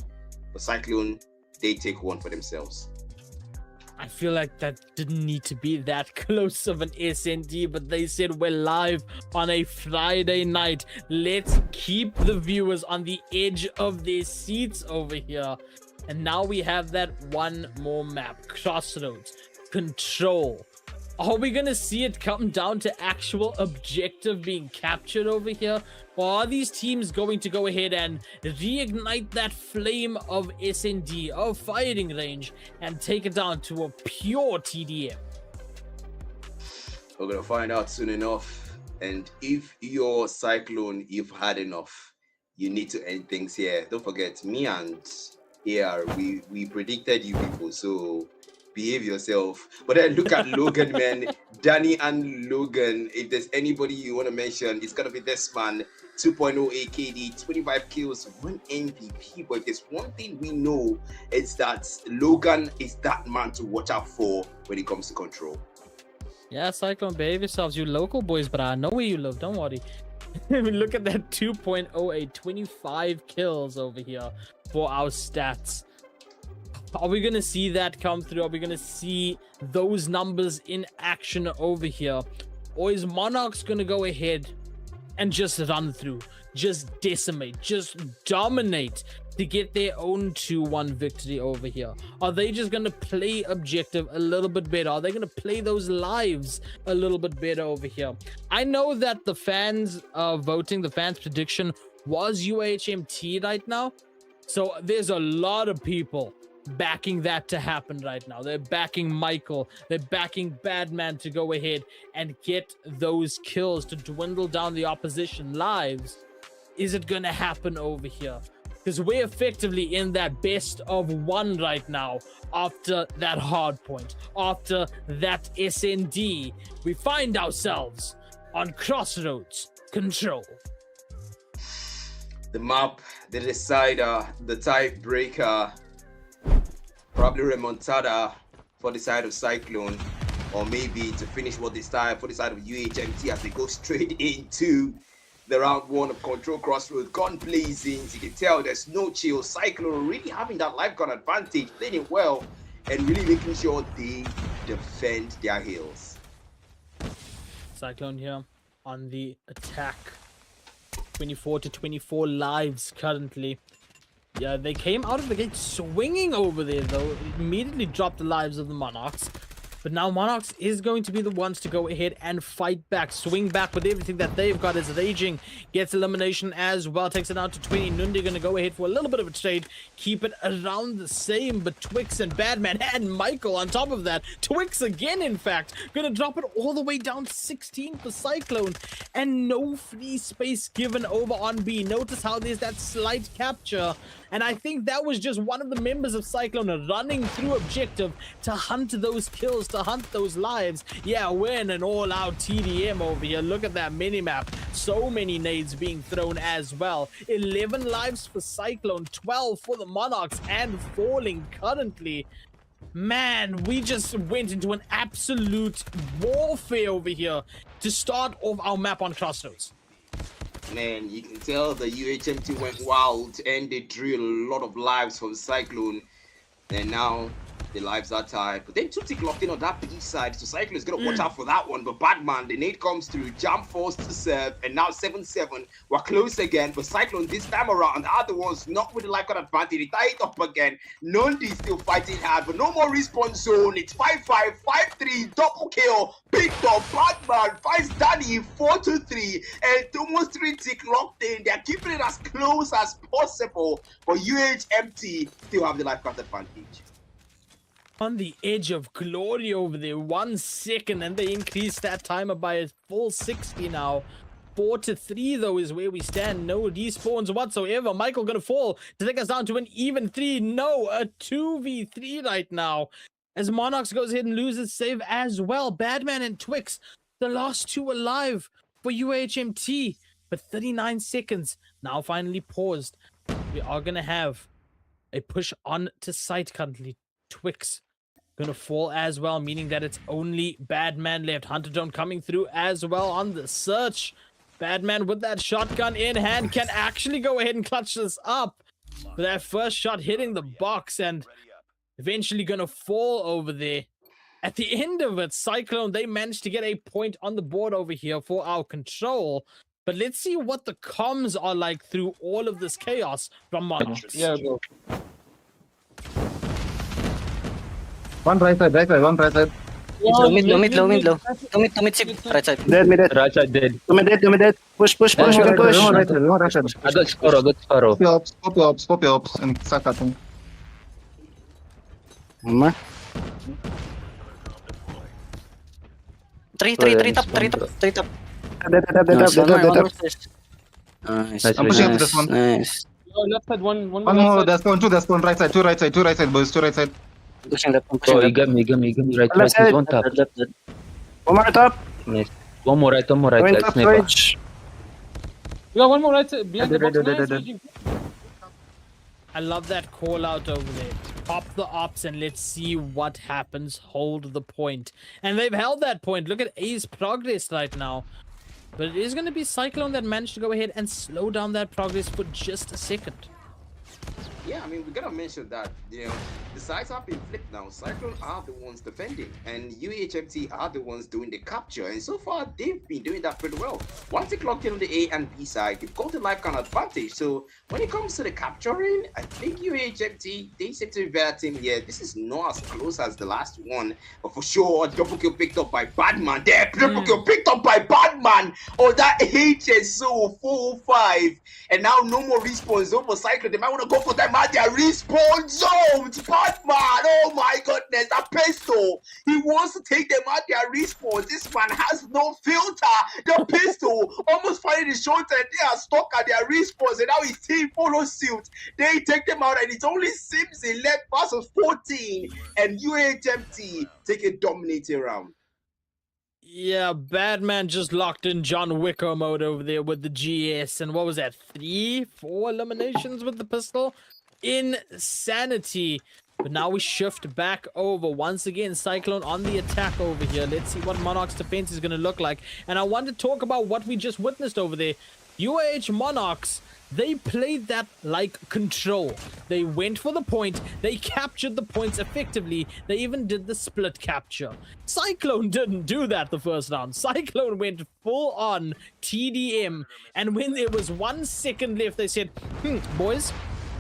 B: But Cyclone, they take one for themselves.
A: I feel like that didn't need to be that close of an SND, but they said we're live on a Friday night. Let's keep the viewers on the edge of their seats over here. And now we have that one more map, Crossroads, Control. Are we gonna see it come down to actual objective being captured over here? Or are these teams going to go ahead and reignite that flame of SND, of firing range, and take it down to a pure TDM?
B: We're gonna find out soon enough. And if you're Cyclone, you've had enough. You need to end things here. Don't forget, me and AR, we predicted you people, so behave yourself. But then look at Logan, man. Danny and Logan. If there's anybody you want to mention, it's gonna be this man. 2.0 AKD, 25 kills, 1 MVP. But if there's one thing we know, it's that Logan is that man to watch out for when it comes to Control.
A: Yeah, Cyclone, behave yourselves, you local boys, but I know where you live, don't worry. I mean, look at that 2.08, 25 kills over here for our stats. Are we going to see that come through? Are we going to see those numbers in action over here? Or is Monarchs going to go ahead and just run through, just decimate, just dominate to get their own 2-1 victory over here? Are they just going to play objective a little bit better? Are they going to play those lives a little bit better over here? I know that the fans voting, the fans prediction was UAHMT right now. So there's a lot of people backing that to happen right now. They're backing Michael. They're backing Badman to go ahead and get those kills to dwindle down the opposition lives. Is it going to happen over here? Because we're effectively in that best of one right now after that hard point. After that SND, we find ourselves on Crossroads Control.
B: The map, the decider, the tiebreaker, probably remontada for the side of Cyclone, or maybe to finish what they started for the side of UAHMT as they go straight into the round one of Control Crossroads. Gun blazing, you can tell there's no chill. Cyclone really having that life gun advantage, playing it well, and really making sure they defend their hills.
A: Cyclone here on the attack. 24-24 lives currently. Yeah, they came out of the gate swinging over there, though. Immediately dropped the lives of the Monarchs. But now Monarchs is going to be the ones to go ahead and fight back, swing back with everything that they've got. As Raging gets elimination as well, takes it out to 20. Nundi going to go ahead for a little bit of a trade, keep it around the same. But Twix and Badman and Michael on top of that. Twix again, in fact, going to drop it all the way down 16 for Cyclone. And no free space given over on B. Notice how there's that slight capture. And I think that was just one of the members of Cyclone running through objective to hunt those kills, to hunt those lives. Yeah, we're in an all-out TDM over here. Look at that minimap. So many nades being thrown as well. 11 lives for Cyclone, 12 for the Monarchs, and falling currently. Man, we just went into an absolute warfare over here to start off our map on Crossroads.
B: Man, you can tell the UHMT went wild and they drew a lot of lives from Cyclone. And now the lives are tied. But then 2-tick locked in on that B side. So Cyclone is going to watch out for that one. But Badman, the nade comes through. Jump force to serve. And now 7-7. We're close again. But Cyclone this time around, the other ones not with the life gun advantage. They tie it up again. Nundi still fighting hard. But no more respawn zone. It's 5-5, 5-3. Double kill. Picked up. Badman finds Danny 4-3. And almost 3-tick locked in. They're keeping it as close as possible. But UHMT still have the life gun advantage.
A: On the edge of glory over there, 1 second, and they increased that timer by a full 60 now. 4-3 though is where we stand. No respawns whatsoever. Michael gonna fall to take us down to an even 3. No, a 2v3 right now. As Monarchs goes ahead and loses save as well. Badman and Twix, the last two alive for UAHMT. But 39 seconds now finally paused. We are gonna have a push on to site currently. Twix gonna fall as well, meaning that it's only Badman left. Hunterdome coming through as well on the search. Badman with that shotgun in hand can actually go ahead and clutch this up. With that first shot hitting the box, and eventually gonna fall over there. At the end of it, Cyclone, they managed to get a point on the board over here for our control. But let's see what the comms are like through all of this chaos from Monarchs.
F: Yeah, bro.
C: One right side, one right side.
E: Low mid. Two mid, sip. Right side.
H: Dead, mid, dead.
D: Right side dead.
H: Two mid, dead. Push, you can push.
C: One right side.
D: I got Sparrow.
C: Pop your ops, and start at him.
H: One more.
E: Three top.
H: Dead.
E: Nice.
D: Nice.
C: I'm pushing up to this one.
E: Nice.
F: Left side, one
C: One more, there's one, right side, two right side, boys, two right side.
E: Pushing left.
D: Oh, he got me. Right,
H: Left side.
D: one top.
H: One more top.
D: Nice. One more right,
H: Going
D: guys.
H: top
D: Sniper.
H: switch.
F: We got one more right side. Behind the box.
C: Dead.
F: Nice.
A: I love that call out over there. Pop the ops and let's see what happens. Hold the point. And they've held that point. Look at A's progress right now. But it is going to be Cyclone that managed to go ahead and slow down that progress for just a second.
B: Yeah, I mean, we gotta mention that, you know, the sides have been flipped now. Cyclone are the ones defending, and UAHMT are the ones doing the capture. And so far, they've been doing that pretty well. Once they clock in on the A and B side, they've got the life count advantage. So when it comes to the capturing, I think UAHMT, they seem to be better team here. This is not as close as the last one, but for sure, double kill picked up by Badman. There, double kill picked up by Badman. Oh, that HSO 405. And now no more respawns over Cyclone. They might want to go for them at their respawn zones. Batman, oh my goodness, that pistol. He wants to take them at their respawns. This man has no filter. The pistol almost fired his shoulder. They are stuck at their respawns, and now his team follows suit. They take them out, and it's only Simsy left versus 14, and UAHMT take a dominating round.
A: Yeah, Batman just locked in John Wicker mode over there with the GS. And what was that? 3-4 eliminations with the pistol? Insanity. But now we shift back over. Once again, Cyclone on the attack over here. Let's see what Monarch's defense is going to look like. And I want to talk about what we just witnessed over there. UAH Monarchs, they played that like control. They went for the point. They captured the points effectively. They even did the split capture. Cyclone didn't do that the first round. Cyclone went full on TDM. And when there was 1 second left, they said, boys,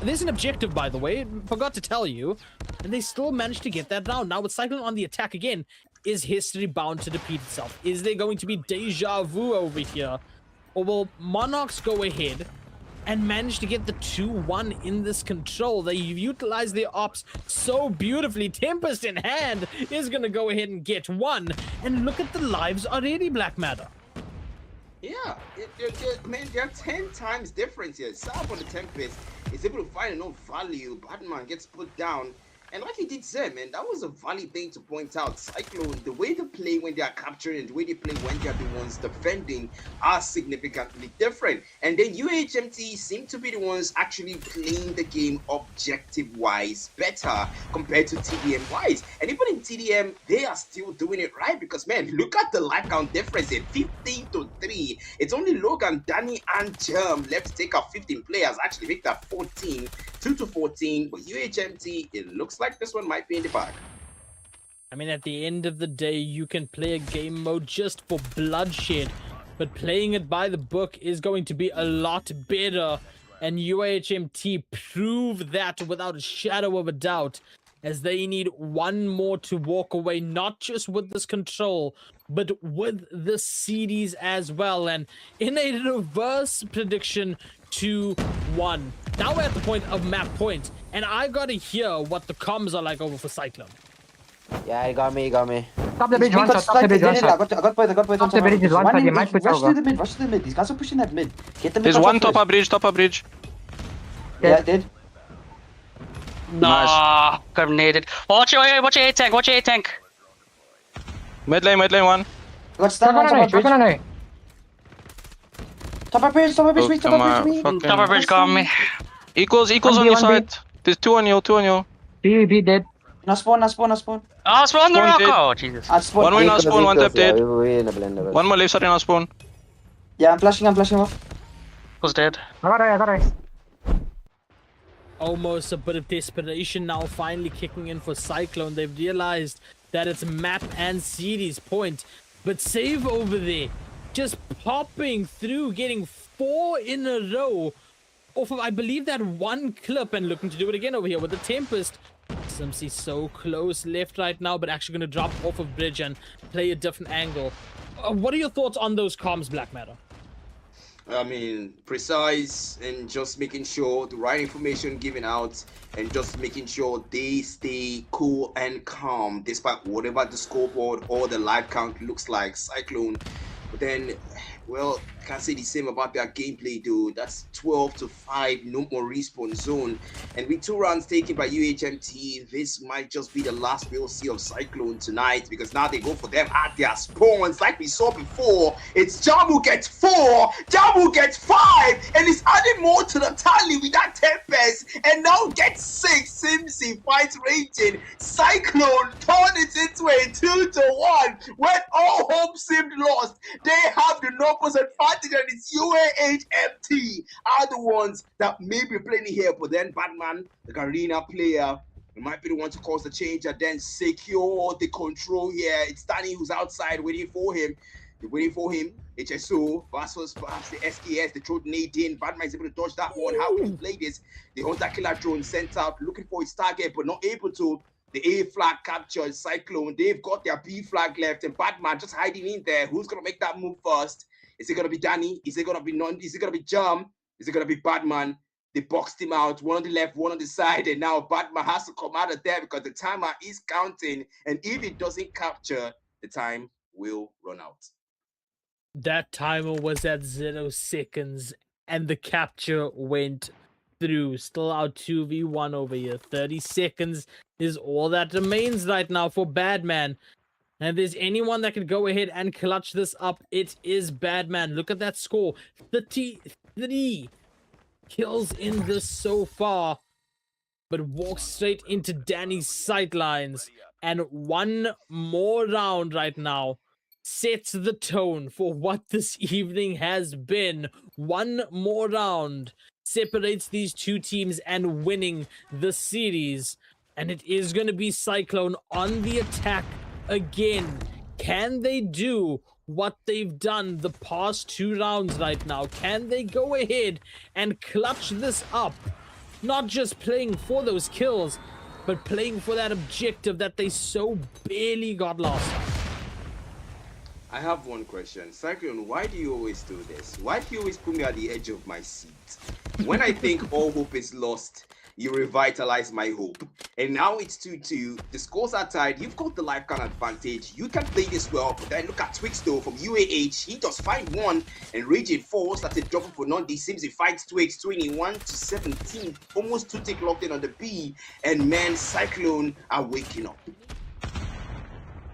A: there's an objective, by the way. Forgot to tell you. And they still managed to get that round. Now with Cyclone on the attack again, is history bound to repeat itself? Is there going to be deja vu over here? Or will Monarchs go ahead and manage to get the 2-1 in this control? They utilize their ops so beautifully. Tempest in hand is going to go ahead and get one. And look at the lives already, Black Matter.
B: Yeah, man, there are 10 times difference here. South on the Tempest is able to find enough value. Batman gets put down. And like he did say, man, that was a valid thing to point out. Cyclone, the way they play when they are capturing and the way they play when they are the ones defending are significantly different. And then UAHMT seem to be the ones actually playing the game objective-wise better compared to TDM-wise. And even in TDM, they are still doing it right because, man, look at the life count difference here, 15-3. It's only Logan, Danny, and Germ left to take out 15 players. Actually make that 14, 2-14. But UAHMT, it looks like this one might be in the bag.
A: I mean, at the end of the day, you can play a game mode just for bloodshed, but playing it by the book is going to be a lot better. And UAHMT prove that without a shadow of a doubt, as they need one more to walk away, not just with this control, but with the CDs as well. And in a reverse prediction, 2-1. Now we're at the point of map point, and I gotta hear what the comms are like over for Cyclone.
H: Yeah, he got me.
F: Top the bridge, one shot. Top the bridge, one shot.
I: I got point.
F: Top the bridge is one shot. You might put
I: Rush
F: over.
I: to the mid. These guys are pushing that mid. Get them.
G: There's one top bridge.
I: Yeah, I did.
E: No, carbonated. Watch your A tank.
G: Mid lane one.
I: Got stand on top of bridge. Top of bridge, me.
E: Top of bridge, got me.
G: Equals on your side. There's two on you.
F: B dead.
I: No spawn.
E: Oh, spawn the
G: Spawn
E: rock.
G: dead.
E: Oh, Jesus.
G: One way now spawn, one tap dead.
H: One
G: One more left side now spawn.
I: Yeah, I'm flashing off.
E: Who's dead?
F: I got it.
A: almost a bit of desperation now finally kicking in for Cyclone. They've realized that it's map and series point. But Save over there, just popping through, getting 4 in a row off of, I believe, that one clip, and looking to do it again over here with the Tempest. Simpsy so close left right now, but actually going to drop off of bridge and play a different angle. What are your thoughts on those comms, Black Matter?
B: I mean, precise and just making sure the right information given out and just making sure they stay cool and calm despite whatever the scoreboard or the live count looks like. Cyclone, but then, well, can't say the same about their gameplay, dude. That's 12-5, no more respawn zone. And with 2 rounds taken by UAHMT, this might just be the last we'll see of Cyclone tonight, because now they go for them at their spawns. Like we saw before, it's Jamu gets 4, Jamu gets 5, and it's adding more to the tally with that Tempest, and now gets 6. Simpsy fights raging. Cyclone turned it into a 2-1 when all hope seemed lost. They have the numbers advantage, and it's UAHMT are the ones that may be playing here. But then Batman, the arena player, might be the one to cause the change and then secure the control here. It's Danny who's outside waiting for him. They're waiting for him. HSO versus perhaps the SKS. They throw Nade in. Batman is able to dodge that one. How can he play this? The Hunter Killer drone sent out looking for his target, but not able to. The A flag captured. Cyclone, they've got their B flag left, and Batman just hiding in there. Who's gonna make that move first? Is it gonna be Danny? Is it gonna be Is it gonna be Jam? Is it gonna be Batman? They boxed him out, one on the left, one on the side, and now Batman has to come out of there because the timer is counting, and if it doesn't capture, the time will run out.
A: That timer was at 0 seconds, and the capture went through. Still out 2v1 over here. 30 seconds is all that remains right now for Badman. And if there's anyone that can go ahead and clutch this up, it is Badman. Look at that score. 33 kills in this so far. But walks straight into Danny's sightlines. And one more round right now sets the tone for what this evening has been. One more round separates these two teams and winning the series. And it is going to be Cyclone on the attack again. Can they do what they've done the past 2 rounds right now? Can they go ahead and clutch this up? Not just playing for those kills, but playing for that objective that they so barely got last time.
B: I have one question. Cyclone, why do you always do this? Why do you always put me at the edge of my seat? When I think all hope is lost, you revitalize my hope. And now it's 2-2. The scores are tied. You've got the life count advantage. You can play this well. But then look at Twix though from UAH. He does find 1 and Raging 4 started dropping for Nandi. Seems he fights Twix 21-17. Almost 2 tick locked in on the B. And man, Cyclone are waking up.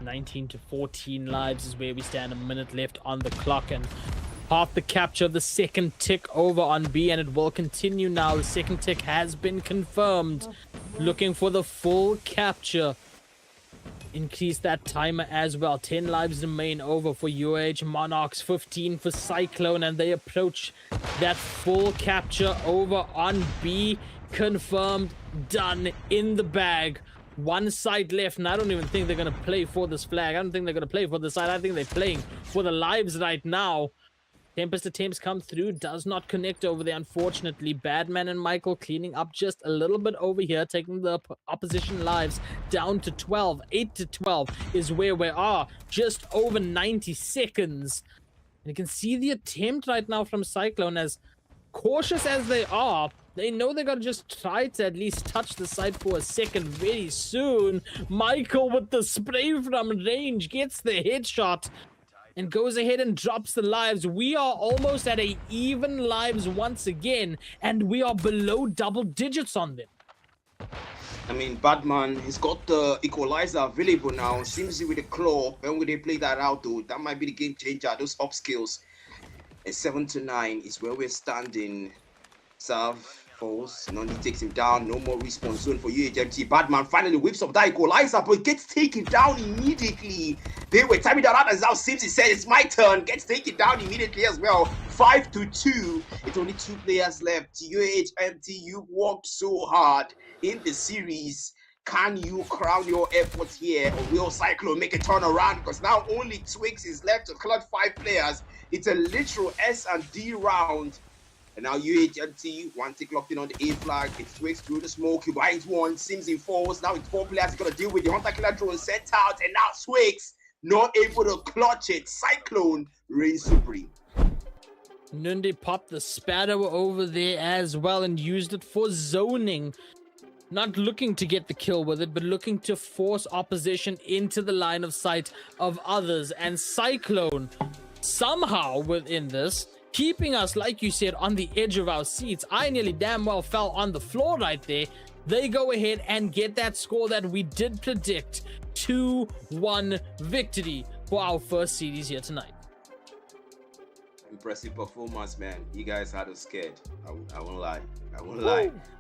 A: 19-14 lives is where we stand. A minute left on the clock, and half the capture of the second tick over on B, and it will continue now. The second tick has been confirmed. Looking for the full capture. Increase that timer as well. 10 lives remain over for UAH Monarchs, 15 for Cyclone, and they approach that full capture over on B. Confirmed, done, in the bag. 1 side left, and I don't even think they're going to play for this flag. I don't think they're going to play for the side. I think they're playing for the lives right now. Tempest attempts come through, does not connect over there, unfortunately. Badman and Michael cleaning up just a little bit over here, taking the opposition lives down to 12. 8-12 is where we are, just over 90 seconds. And you can see the attempt right now from Cyclone. As cautious as they are, they know they gotta just try to at least touch the site for a second very soon. Michael with the spray from range gets the headshot and goes ahead and drops the lives. We are almost at a even lives once again, and we are below double digits on them.
B: I mean, Batman, he's got the equalizer available now. Seems with the claw. When will they play that out, though? That might be the game changer. Those up skills. And 7-9 is where we're standing. Serve Falls. Nandi takes him down. No more respawn zone for UAHMT. Badman finally whips up that equalizer, but gets taken down immediately. They were timing that out, as now Simpson said, it's my turn. Gets taken down immediately as well. 5-2. It's only 2 players left. UAHMT, you worked so hard in the series. Can you crown your efforts here, or will Cyclone make a turnaround? Because now only Twigs is left to clutch 5 players. It's a literal S&D round. And now UAHMT, one tick locked in on the A flag. It's Twigs through the smoke. He binds one, Sims in falls. Now it's 4 players he's got to deal with. The Hunter Killer drone sent out, and now Twigs not able to clutch it. Cyclone reigns supreme.
A: Nundi popped the Sparrow over there as well and used it for zoning. Not looking to get the kill with it, but looking to force opposition into the line of sight of others. And Cyclone, somehow within this, keeping us, like you said, on the edge of our seats. I nearly damn well fell on the floor right there. They go ahead and get that score that we did predict. 2-1 victory for our first series here tonight.
B: Impressive performance, man. You guys had us scared. I won't lie.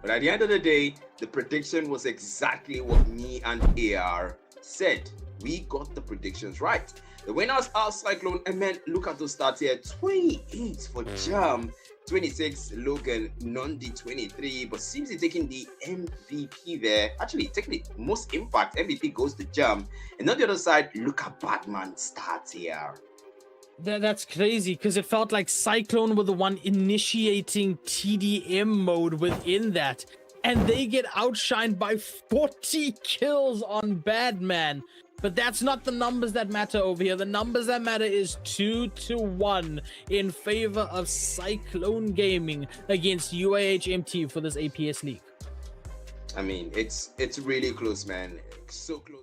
B: But at the end of the day, the prediction was exactly what me and AR said. We got the predictions right. The winners are Cyclone, and man, look at those stats here. 28 for Jam, 26 Logan, Nundi 23, but seems to be taking the MVP there. Actually, taking the most impact. MVP goes to Jam. And on the other side, look at Batman stats here.
A: That's crazy, because it felt like Cyclone were the one initiating TDM mode within that. And they get outshined by 40 kills on Badman. But that's not the numbers that matter over here. The numbers that matter is 2-1 in favor of Cyclone Gaming against UAHMT for this APS League.
B: I mean, it's really close, man. So close.